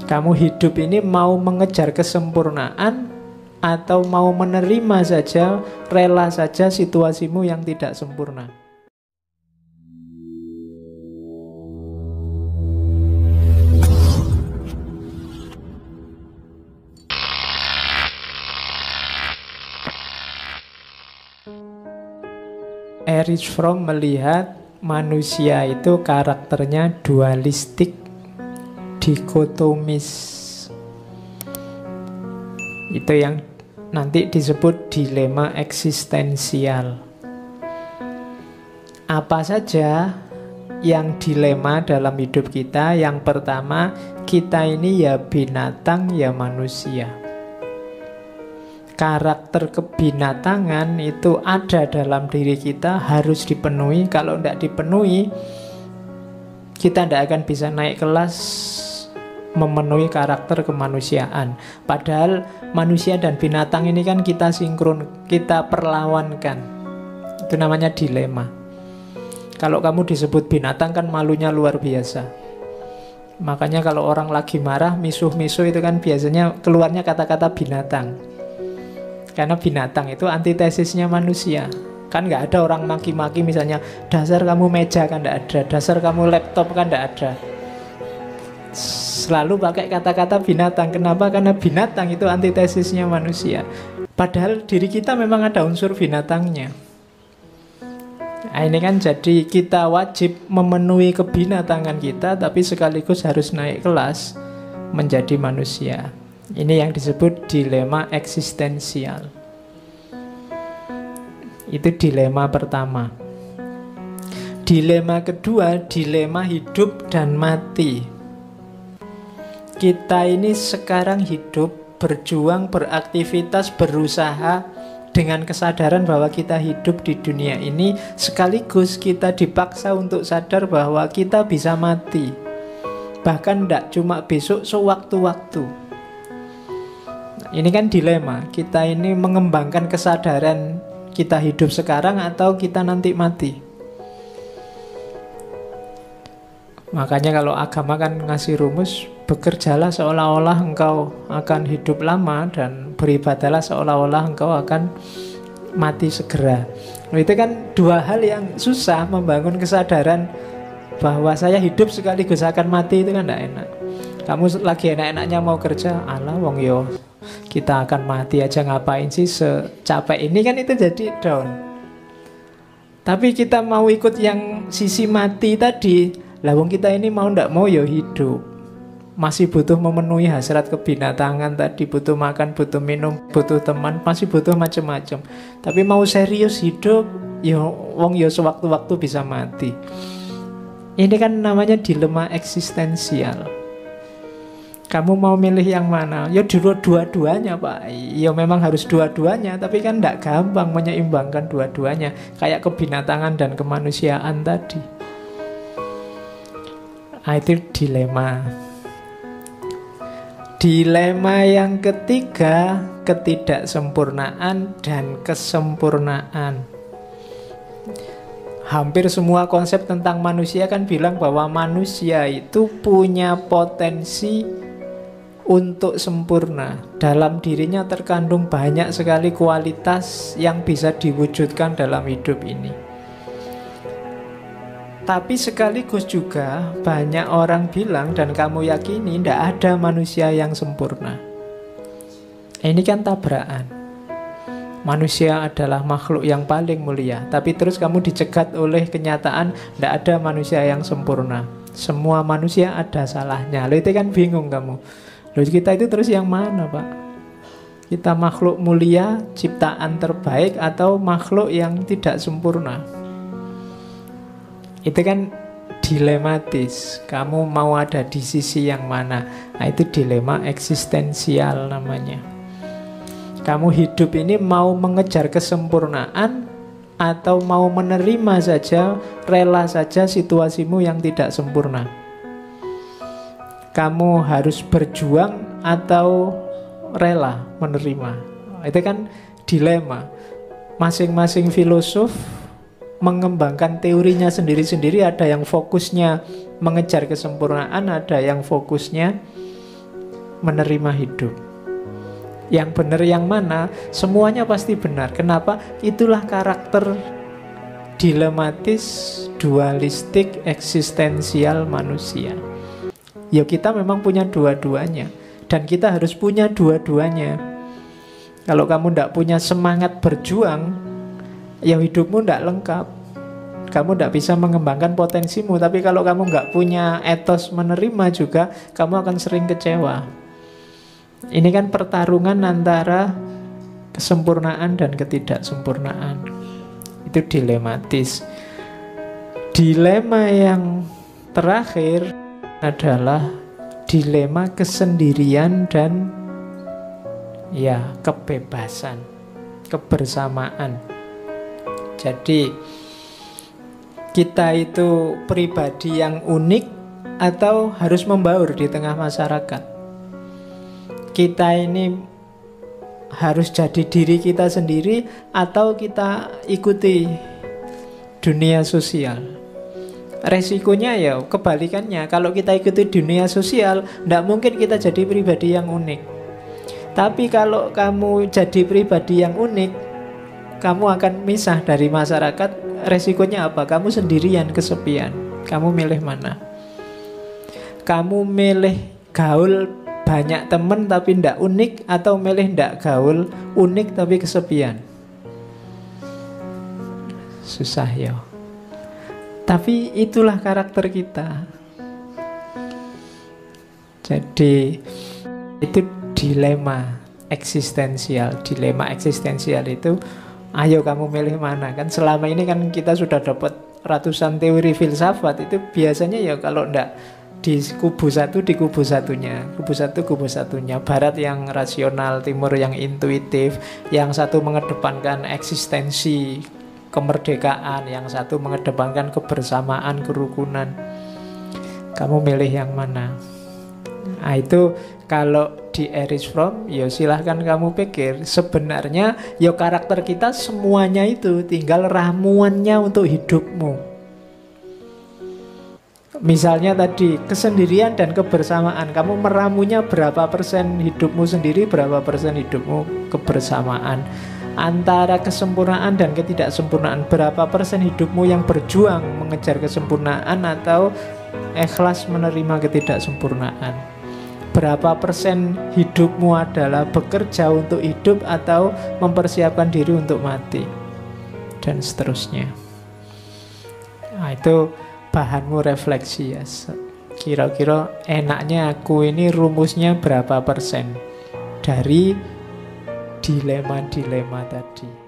Kamu hidup ini mau mengejar kesempurnaan atau mau menerima saja, rela saja situasimu yang tidak sempurna. Erich Fromm melihat manusia itu karakternya dualistik, dikotomis. Itu yang nanti disebut dilema eksistensial. Apa saja yang dilema dalam hidup kita? Yang pertama, kita ini ya binatang ya manusia. Karakter kebinatangan itu ada dalam diri kita, harus dipenuhi. Kalau tidak dipenuhi, kita tidak akan bisa naik kelas memenuhi karakter kemanusiaan. Padahal manusia dan binatang ini kan kita sinkron, kita perlawankan. Itu namanya dilema. Kalau kamu disebut binatang kan malunya luar biasa. Makanya kalau orang lagi marah, misuh-misuh itu kan biasanya keluarnya kata-kata binatang. Karena binatang itu antitesisnya manusia. Kan nggak ada orang maki-maki misalnya, dasar kamu meja, kan nggak ada. Dasar kamu laptop, kan nggak ada. Selalu pakai kata-kata binatang. Kenapa? Karena binatang itu antitesisnya manusia. Padahal diri kita memang ada unsur binatangnya. Nah, ini kan jadi kita wajib memenuhi kebinatangan kita, tapi sekaligus harus naik kelas menjadi manusia. Ini yang disebut dilema eksistensial. Itu dilema pertama. Dilema kedua, dilema hidup dan mati. Kita ini sekarang hidup, berjuang, beraktivitas, berusaha dengan kesadaran bahwa kita hidup di dunia ini, sekaligus kita dipaksa untuk sadar bahwa kita bisa mati. Bahkan tidak cuma besok, sewaktu-waktu. Ini kan dilema. Kita ini mengembangkan kesadaran kita hidup sekarang atau kita nanti mati. Makanya kalau agama kan ngasih rumus, bekerjalah seolah-olah engkau akan hidup lama dan beribadalah seolah-olah engkau akan mati segera. Itu kan dua hal yang susah, membangun kesadaran bahwa saya hidup sekaligus akan mati. Itu kan tidak enak. Kamu lagi enak-enaknya mau kerja, alah wong yo kita akan mati aja, ngapain sih secapek ini, kan itu jadi down. Tapi kita mau ikut yang sisi mati tadi, lah wong kita ini mau ndak mau ya hidup, masih butuh memenuhi hasrat kebinatangan tadi, butuh makan, butuh minum, butuh teman, masih butuh macam-macam. Tapi mau serius hidup, ya wong ya sewaktu-waktu bisa mati. Ini kan namanya dilema eksistensial. Kamu mau milih yang mana? Ya dua-duanya Pak. Ya memang harus dua-duanya, tapi kan tidak gampang menyeimbangkan dua-duanya. Kayak kebinatangan dan kemanusiaan tadi. Nah, itu dilema. Dilema yang ketiga, ketidaksempurnaan dan kesempurnaan. Hampir semua konsep tentang manusia kan bilang bahwa manusia itu punya potensi untuk sempurna. Dalam dirinya terkandung banyak sekali kualitas yang bisa diwujudkan dalam hidup ini. Tapi sekaligus juga banyak orang bilang, dan kamu yakini, tidak ada manusia yang sempurna. Ini kan tabrakan. Manusia adalah makhluk yang paling mulia, tapi terus kamu dicegat oleh kenyataan tidak ada manusia yang sempurna. Semua manusia ada salahnya. Lalu itu kan bingung kamu. Lalu kita itu terus yang mana Pak? Kita makhluk mulia, ciptaan terbaik, atau makhluk yang tidak sempurna? Itu kan dilematis. Kamu mau ada di sisi yang mana? Nah, itu dilema eksistensial namanya. Kamu hidup ini mau mengejar kesempurnaan atau mau menerima saja, rela saja situasimu yang tidak sempurna? Kamu harus berjuang atau rela menerima? Itu kan dilema. Masing-masing filosof mengembangkan teorinya sendiri-sendiri. Ada yang fokusnya mengejar kesempurnaan, ada yang fokusnya menerima hidup. Yang benar yang mana? Semuanya pasti benar. Kenapa? Itulah karakter dilematis, dualistik, eksistensial manusia. Ya kita memang punya dua-duanya, dan kita harus punya dua-duanya. Kalau kamu tidak punya semangat berjuang, ya hidupmu tidak lengkap. Kamu tidak bisa mengembangkan potensimu. Tapi kalau kamu nggak punya etos menerima juga, kamu akan sering kecewa. Ini kan pertarungan antara kesempurnaan dan ketidaksempurnaan. Itu dilematis. Dilema yang terakhir adalah dilema kesendirian dan ya kebebasan, kebersamaan. Jadi kita itu pribadi yang unik atau harus membaur di tengah masyarakat. Kita ini harus jadi diri kita sendiri atau kita ikuti dunia sosial. Resikonya ya kebalikannya. Kalau kita ikuti dunia sosial, tidak mungkin kita jadi pribadi yang unik. Tapi kalau kamu jadi pribadi yang unik, kamu akan misah dari masyarakat. Resikonya apa? Kamu sendirian, kesepian. Kamu milih mana? Kamu milih gaul banyak temen tapi tidak unik, atau milih tidak gaul, unik tapi kesepian? Susah ya. Tapi itulah karakter kita. Jadi itu dilema eksistensial. Dilema eksistensial itu, ayo kamu milih mana? Kan selama ini kan kita sudah dapat ratusan teori filsafat. Itu biasanya ya kalau ndak di kubu satu, di kubu satunya, kubu satu, kubu satunya. Barat yang rasional, timur yang intuitif. Yang satu mengedepankan eksistensi, kemerdekaan, yang satu mengedepankan kebersamaan, kerukunan. Kamu milih yang mana? Nah itu kalau di Erich Fromm, ya silahkan kamu pikir. Sebenarnya ya karakter kita semuanya itu, tinggal ramuannya untuk hidupmu. Misalnya tadi kesendirian dan kebersamaan, kamu meramunya berapa persen hidupmu sendiri, berapa persen hidupmu kebersamaan. Antara kesempurnaan dan ketidaksempurnaan, berapa persen hidupmu yang berjuang mengejar kesempurnaan atau ikhlas menerima ketidaksempurnaan. Berapa persen hidupmu adalah bekerja untuk hidup atau mempersiapkan diri untuk mati, dan seterusnya. Nah itu bahanmu refleksi ya. Kira-kira enaknya aku ini rumusnya berapa persen dari dilema-dilema tadi.